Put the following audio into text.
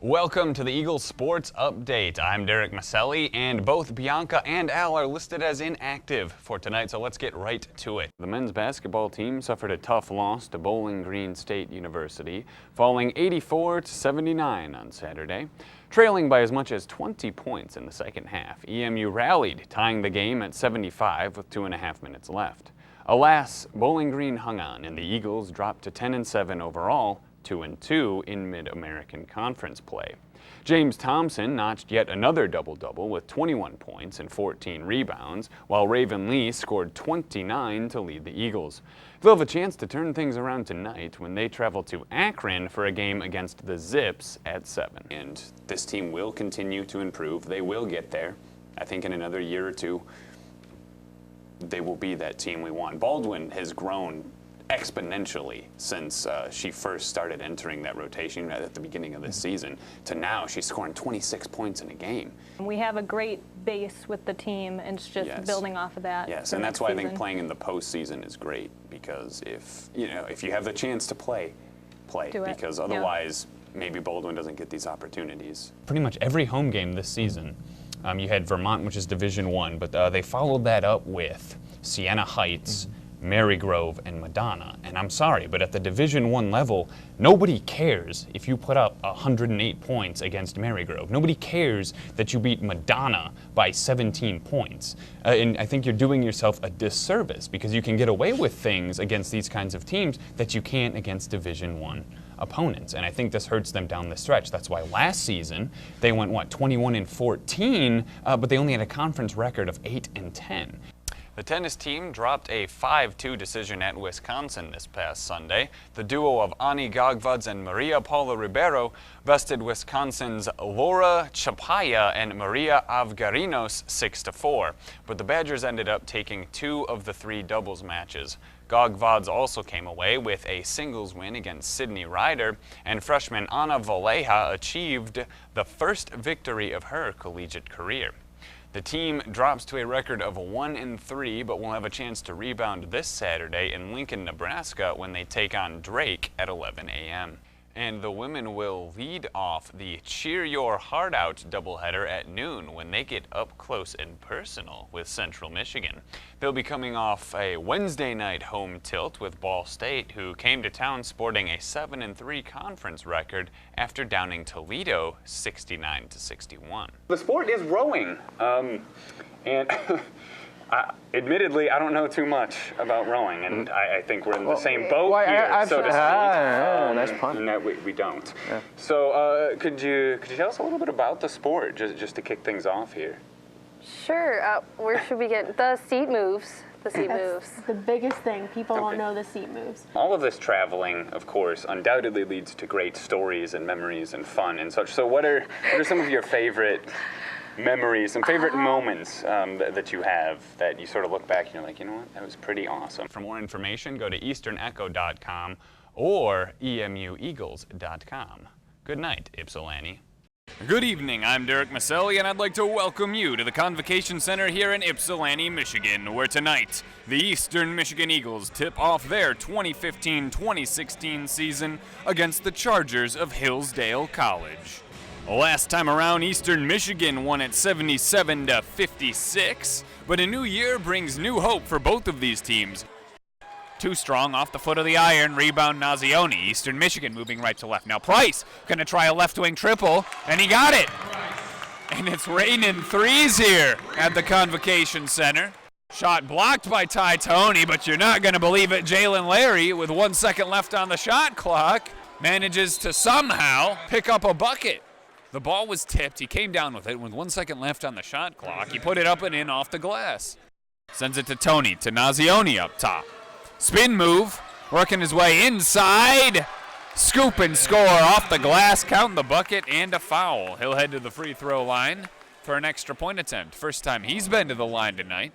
Welcome to the Eagles Sports Update. I'm Derek Miceli, and both Bianca and Al are listed as inactive for tonight, so let's get right to it. The men's basketball team suffered a tough loss to Bowling Green State University, falling 84-79 on Saturday. Trailing by as much as 20 points in the second half, EMU rallied, tying the game at 75 with 2.5 minutes left. Alas, Bowling Green hung on, and the Eagles dropped to 10-7 overall, 2-2 in Mid-American Conference play. James Thompson notched yet another double-double with 21 points and 14 rebounds, while Raven Lee scored 29 to lead the Eagles. They'll have a chance to turn things around tonight when they travel to Akron for a game against the Zips at 7. And this team will continue to improve. They will get there. I think in another year or two, they will be that team we want. Baldwin has grown exponentially since she first started entering that rotation at the beginning of this season to now. She's scoring 26 points in a game. We have a great base with the team, and it's just building off of that. Yes, and that's why I think playing in the postseason is great, because if you have the chance to play because otherwise maybe Baldwin doesn't get these opportunities. Pretty much every home game this season, you had Vermont, which is Division I, but they followed that up with Siena Heights, Marygrove, and Madonna. And I'm sorry, but at the Division I level, nobody cares if you put up 108 points against Marygrove. Nobody cares that you beat Madonna by 17 points. And I think you're doing yourself a disservice, because you can get away with things against these kinds of teams that you can't against Division I opponents. And I think this hurts them down the stretch. That's why last season they went, 21-14, but they only had a conference record of 8-10. The tennis team dropped a 5-2 decision at Wisconsin this past Sunday. The duo of Ani Gagvads and Maria Paula Ribeiro bested Wisconsin's Laura Chapaya and Maria Avgarinos 6-4. But the Badgers ended up taking 2 of the 3 doubles matches. Gagvads also came away with a singles win against Sydney Ryder, and freshman Ana Valleja achieved the first victory of her collegiate career. The team drops to a record of 1-3, but will have a chance to rebound this Saturday in Lincoln, Nebraska, when they take on Drake at 11 a.m. And the women will lead off the Cheer Your Heart Out doubleheader at noon when they get up close and personal with Central Michigan. They'll be coming off a Wednesday night home tilt with Ball State, who came to town sporting a 7-3 conference record after downing Toledo 69-61. The sport is rowing, and admittedly, I don't know too much about rowing, and I think we're in the same boat here, so to speak. Nice pun. No, we don't. Yeah. So, could you tell us a little bit about the sport, just to kick things off here? Sure. Where should we get the seat moves? The seat moves. The biggest thing. People don't know the seat moves. All of this traveling, of course, undoubtedly leads to great stories and memories and fun and such. So, what are some of your favorite memories, some favorite moments that you have that you sort of look back and you're like, you know what, that was pretty awesome? For more information, go to easternecho.com or emueagles.com. Good night, Ypsilanti. Good evening, I'm Derek Miceli, and I'd like to welcome you to the Convocation Center here in Ypsilanti, Michigan, where tonight the Eastern Michigan Eagles tip off their 2015-2016 season against the Chargers of Hillsdale College. Last time around, Eastern Michigan won at 77-56, but a new year brings new hope for both of these teams. Too strong off the foot of the iron, rebound Nazioni. Eastern Michigan moving right to left. Now Price going to try a left-wing triple, and he got it. And it's raining threes here at the Convocation Center. Shot blocked by Ty Toney, but you're not going to believe it. Jalen Larry, with 1 second left on the shot clock, manages to somehow pick up a bucket. The ball was tipped. He came down with it with 1 second left on the shot clock. He put it up and in off the glass. Sends it to Toney, to Nazioni up top. Spin move, working his way inside. Scoop and score off the glass, count the bucket, and a foul. He'll head to the free throw line for an extra point attempt. First time he's been to the line tonight.